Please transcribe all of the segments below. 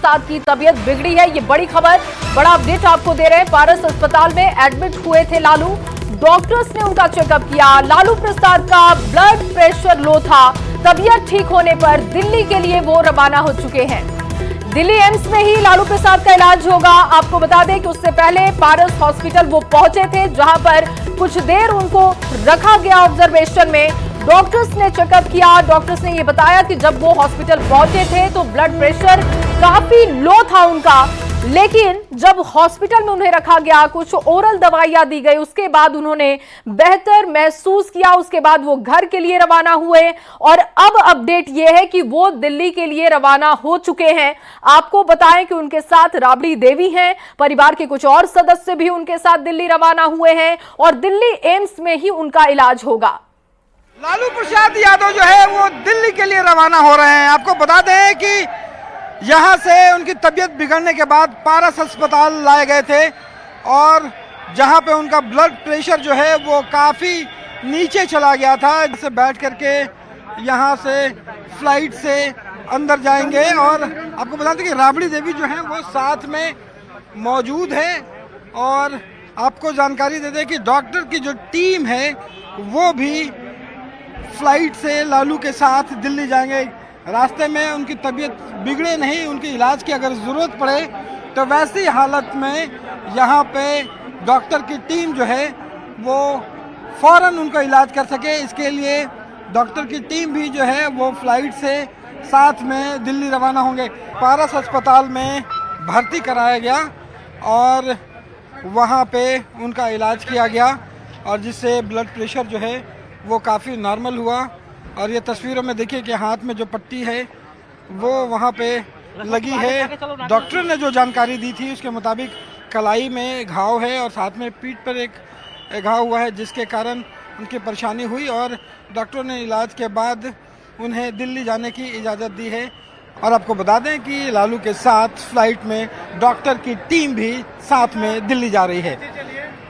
प्रसाद की तबीयत बिगड़ी है। ये बड़ी खबर, बड़ा अपडेट आपको दे रहे हैं। पारस अस्पताल में एडमिट हुए थे लालू। डॉक्टर्स ने उनका चेकअप किया। लालू प्रसाद का ब्लड प्रेशर लो था। तबीयत ठीक होने पर दिल्ली के लिए वो रवाना हो चुके हैं। दिल्ली एम्स में ही लालू प्रसाद का इलाज होगा। आपको बता दें कि उससे पहले पारस हॉस्पिटल वो पहुंचे थे, जहां पर कुछ देर उनको रखा गया ऑब्जर्वेशन में। डॉक्टर्स ने चेकअप किया। डॉक्टर्स ने ये बताया कि जब वो हॉस्पिटल पहुंचे थे तो ब्लड प्रेशर काफी लो था उनका, लेकिन जब हॉस्पिटल में उन्हें रखा गया, कुछ ओरल दवाइयां दी गई, उसके बाद उन्होंने बेहतर महसूस किया। उसके बाद वो घर के लिए रवाना हुए और अब अपडेट ये है कि वो दिल्ली के लिए रवाना हो चुके हैं। आपको बताएं कि उनके साथ राबड़ी देवी हैं, परिवार के कुछ और सदस्य भी उनके साथ दिल्ली रवाना हुए हैं और दिल्ली एम्स में ही उनका इलाज होगा। लालू प्रसाद यादव जो है वो दिल्ली के लिए रवाना हो रहे हैं। आपको बता दें कि यहाँ से उनकी तबीयत बिगड़ने के बाद पारस अस्पताल लाए गए थे और जहाँ पे उनका ब्लड प्रेशर जो है वो काफ़ी नीचे चला गया था। जैसे बैठ करके यहाँ से फ्लाइट से अंदर जाएंगे और आपको बता दें कि राबड़ी देवी जो है वो साथ में मौजूद है और आपको जानकारी दे दें कि डॉक्टर की जो टीम है वो भी फ्लाइट से लालू के साथ दिल्ली जाएंगे। रास्ते में उनकी तबीयत बिगड़े नहीं, उनकी इलाज की अगर ज़रूरत पड़े तो वैसी हालत में यहाँ पे डॉक्टर की टीम जो है वो फ़ौरन उनका इलाज कर सके, इसके लिए डॉक्टर की टीम भी जो है वो फ्लाइट से साथ में दिल्ली रवाना होंगे। पारस अस्पताल में भर्ती कराया गया और वहाँ पे उनका इलाज किया गया और जिससे ब्लड प्रेशर जो है वो काफ़ी नॉर्मल हुआ। और ये तस्वीरों में देखिए कि हाथ में जो पट्टी है वो वहाँ पे लगी है। डॉक्टर ने जो जानकारी दी थी उसके मुताबिक कलाई में घाव है और साथ में पीठ पर एक घाव हुआ है, जिसके कारण उनकी परेशानी हुई और डॉक्टरों ने इलाज के बाद उन्हें दिल्ली जाने की इजाज़त दी है। और आपको बता दें कि लालू के साथ फ्लाइट में डॉक्टर की टीम भी साथ में दिल्ली जा रही है।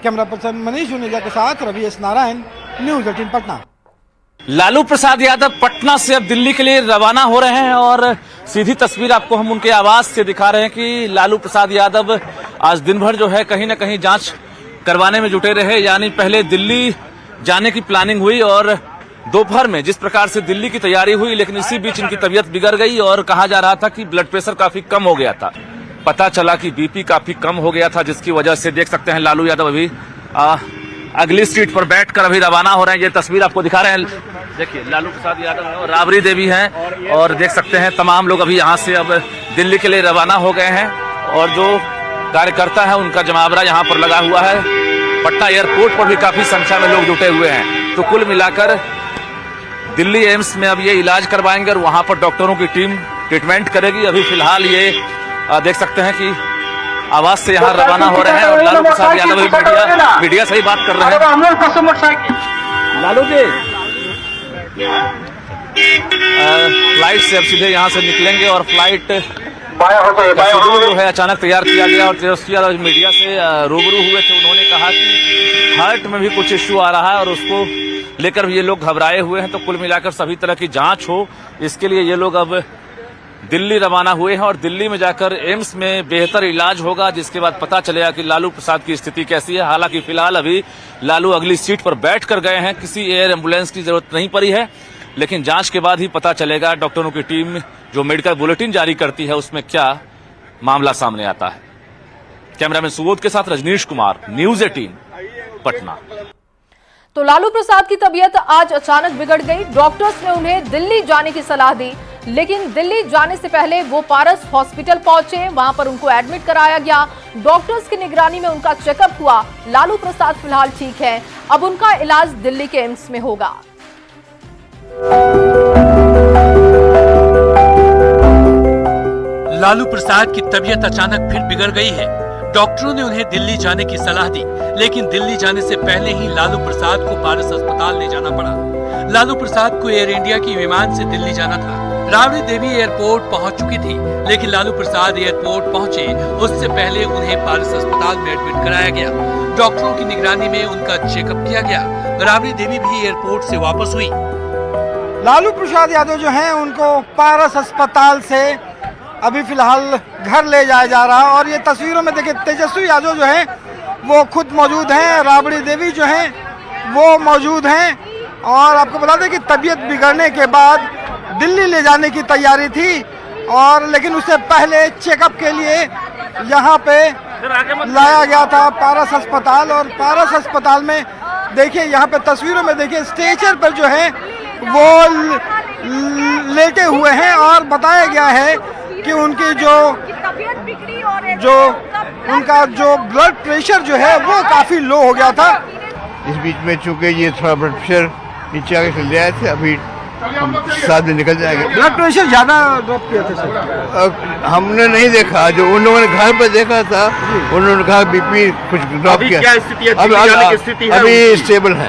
कैमरा पर्सन मनीष जुनेजा के साथ रवि एस नारायण, न्यूज़ 18 पटना। लालू प्रसाद यादव पटना से अब दिल्ली के लिए रवाना हो रहे हैं और सीधी तस्वीर आपको हम उनके आवास से दिखा रहे हैं कि लालू प्रसाद यादव आज दिन भर जो है कहीं ना कहीं जांच करवाने में जुटे रहे। यानी पहले दिल्ली जाने की प्लानिंग हुई और दोपहर में जिस प्रकार से दिल्ली की तैयारी हुई, लेकिन इसी बीच इनकी तबीयत बिगड़ गई और कहा जा रहा था कि ब्लड प्रेशर काफी कम हो गया था। पता चला कि बीपी काफी कम हो गया था, जिसकी वजह से देख सकते हैं लालू यादव अभी अगली सीट पर बैठकर अभी रवाना हो रहे हैं। ये तस्वीर आपको दिखा रहे हैं, देखिए लालू प्रसाद यादव है और राबड़ी देवी हैं और देख सकते हैं तमाम लोग अभी यहाँ से अब दिल्ली के लिए रवाना हो गए हैं और जो कार्यकर्ता है उनका जमावड़ा यहाँ पर लगा हुआ है। पटना एयरपोर्ट पर भी काफी संख्या में लोग जुटे हुए हैं। तो कुल मिलाकर दिल्ली एम्स में अब ये इलाज करवाएंगे और वहाँ पर डॉक्टरों की टीम ट्रीटमेंट करेगी। अभी फिलहाल ये देख सकते हैं कि आवाज से यहाँ रवाना हो रहे हैं और लालू प्रसाद यादव भी मीडिया से ही बात कर रहे हैं। लालू जी फ्लाइट से अब सीधे यहाँ से निकलेंगे और फ्लाइट शेड्यूल जो है अचानक तैयार किया गया और तेजस्वी यादव मीडिया से रूबरू हुए थे। उन्होंने कहा कि हार्ट में भी कुछ इश्यू आ रहा है और उसको लेकर भी ये लोग घबराए हुए हैं। तो कुल मिलाकर सभी तरह की जांच हो, इसके लिए ये लोग अब दिल्ली रवाना हुए हैं और दिल्ली में जाकर एम्स में बेहतर इलाज होगा, जिसके बाद पता चलेगा कि लालू प्रसाद की स्थिति कैसी है। हालांकि फिलहाल अभी लालू अगली सीट पर बैठकर गए हैं, किसी एयर एम्बुलेंस की जरूरत नहीं पड़ी है, लेकिन जांच के बाद ही पता चलेगा। डॉक्टरों की टीम जो मेडिकल बुलेटिन जारी करती है उसमें क्या मामला सामने आता है। कैमरामैन सुबोध के साथ रजनीश कुमार, न्यूज़ 18 पटना। तो लालू प्रसाद की तबीयत आज अचानक बिगड़ गई। डॉक्टर्स ने उन्हें दिल्ली जाने की सलाह दी, लेकिन दिल्ली जाने से पहले वो पारस हॉस्पिटल पहुंचे। वहां पर उनको एडमिट कराया गया। डॉक्टर्स की निगरानी में उनका चेकअप हुआ। लालू प्रसाद फिलहाल ठीक है। अब उनका इलाज दिल्ली के एम्स में होगा। लालू प्रसाद की तबीयत अचानक फिर बिगड़ गई है। डॉक्टरों ने उन्हें दिल्ली जाने की सलाह दी, लेकिन दिल्ली जाने से पहले ही लालू प्रसाद को पारस अस्पताल ले जाना पड़ा। लालू प्रसाद को एयर इंडिया की विमान से दिल्ली जाना था। राबड़ी देवी एयरपोर्ट पहुंच चुकी थी, लेकिन लालू प्रसाद एयरपोर्ट पहुंचे उससे पहले उन्हें पारस अस्पताल में एडमिट कराया गया। डॉक्टरों की निगरानी में उनका चेकअप किया गया। राबड़ी देवी भी एयरपोर्ट से वापस हुई। लालू प्रसाद यादव जो हैं उनको पारस अस्पताल से अभी फिलहाल घर ले जाया जा रहा है। और ये तस्वीरों में देखिए तेजस्वी यादव जो है वो खुद मौजूद हैं, राबड़ी देवी जो हैं वो मौजूद हैं। और आपको बता दें कि तबीयत बिगड़ने के बाद दिल्ली ले जाने की तैयारी थी, और लेकिन उससे पहले चेकअप के लिए यहाँ पे लाया गया था पारस अस्पताल। और पारस अस्पताल में देखिए, यहाँ पे तस्वीरों में देखिए स्ट्रेचर पर जो है वो लेटे हुए हैं, और बताया गया है कि उनकी उनका जो ब्लड प्रेशर जो है वो काफ़ी लो हो गया था। इस बीच में चूंकि ये थोड़ा ब्लड प्रेशर नीचे आके चल गए थे, अभी हम साथ में निकल जाएंगे। ब्लड प्रेशर ज़्यादा ड्रॉप किया था सर? हमने नहीं देखा, जो उन लोगों ने घर पर देखा था उन्होंने कहा बीपी कुछ ड्रॉप किया। क्या स्थिति है? अभी स्टेबल है।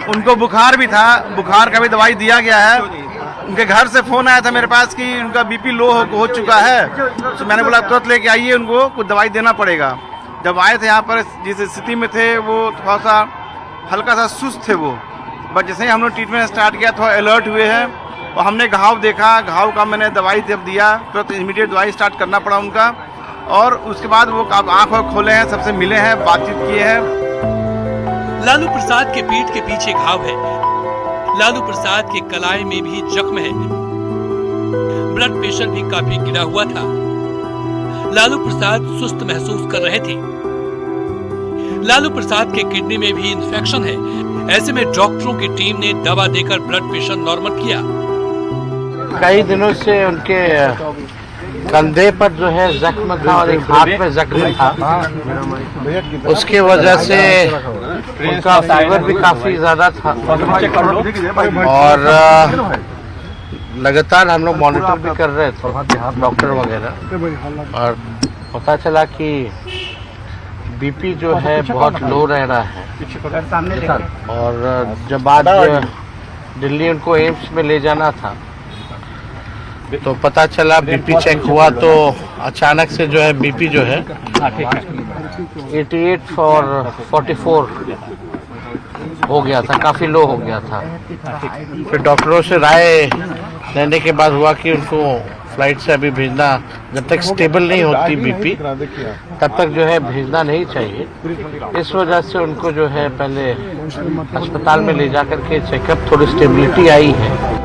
उनको बुखार भी था, बुखार का भी दवाई दिया गया है। उनके घर से फोन आया था मेरे पास कि उनका बीपी लो हो चुका है, तो मैंने बोला तुरंत लेके आइए, उनको कुछ दवाई देना पड़ेगा। जब आए थे यहाँ पर जिस स्थिति में थे वो थोड़ा सा हल्का सा सुस्त थे वो, बट जैसे ही हम लोग ट्रीटमेंट स्टार्ट किया थोड़ा अलर्ट हुए हैं। और हमने घाव देखा, घाव का मैंने दवाई जब दिया तुरंत इमीडिएट दवाई स्टार्ट करना पड़ा उनका। और उसके बाद वो आँख खोले हैं, सबसे मिले हैं, बातचीत किए हैं। लालू प्रसाद के पीठ के पीछे घाव है, लालू प्रसाद के कलाई में भी जख्म है, ब्लड प्रेशर भी काफी गिरा हुआ था। लालू प्रसाद सुस्त महसूस कर रहे थे। लालू प्रसाद के किडनी में भी इन्फेक्शन है। ऐसे में डॉक्टरों की टीम ने दवा देकर ब्लड प्रेशर नॉर्मल किया। कई दिनों से उनके कंधे पर जो है जख्म था और एक हाथ में जख्म था, उसके वजह से उनका फीवर भी काफी ज्यादा था। और लगातार हम लोग मॉनिटर भी कर रहे थे, डॉक्टर वगैरह, और पता चला कि बीपी जो है बहुत लो रह रहा है। और जब आज दिल्ली उनको एम्स में ले जाना था तो पता चला, बीपी चेक हुआ तो अचानक से जो है बीपी जो है 88 और 44 हो गया था, काफ़ी लो हो गया था। फिर डॉक्टरों से राय लेने के बाद हुआ कि उनको फ्लाइट से अभी भेजना, जब तक स्टेबल नहीं होती बीपी तब तक जो है भेजना नहीं चाहिए। इस वजह से उनको जो है पहले अस्पताल में ले जाकर के चेकअप, थोड़ी स्टेबिलिटी आई है।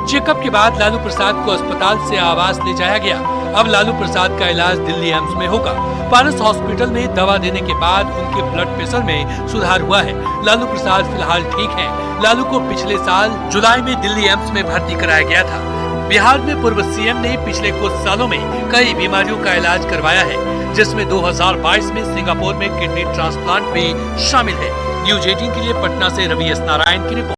चेकअप के बाद लालू प्रसाद को अस्पताल से आवास ले जाया गया। अब लालू प्रसाद का इलाज दिल्ली एम्स में होगा। पारस हॉस्पिटल में दवा देने के बाद उनके ब्लड प्रेशर में सुधार हुआ है। लालू प्रसाद फिलहाल ठीक हैं। लालू को पिछले साल जुलाई में दिल्ली एम्स में भर्ती कराया गया था। बिहार में पूर्व सीएम ने पिछले कुछ सालों में कई बीमारियों का इलाज करवाया है, जिसमें 2022 में सिंगापुर में किडनी ट्रांसप्लांट भी शामिल है। न्यूज 18 के लिए पटना से रवि एस नारायण की रिपोर्ट।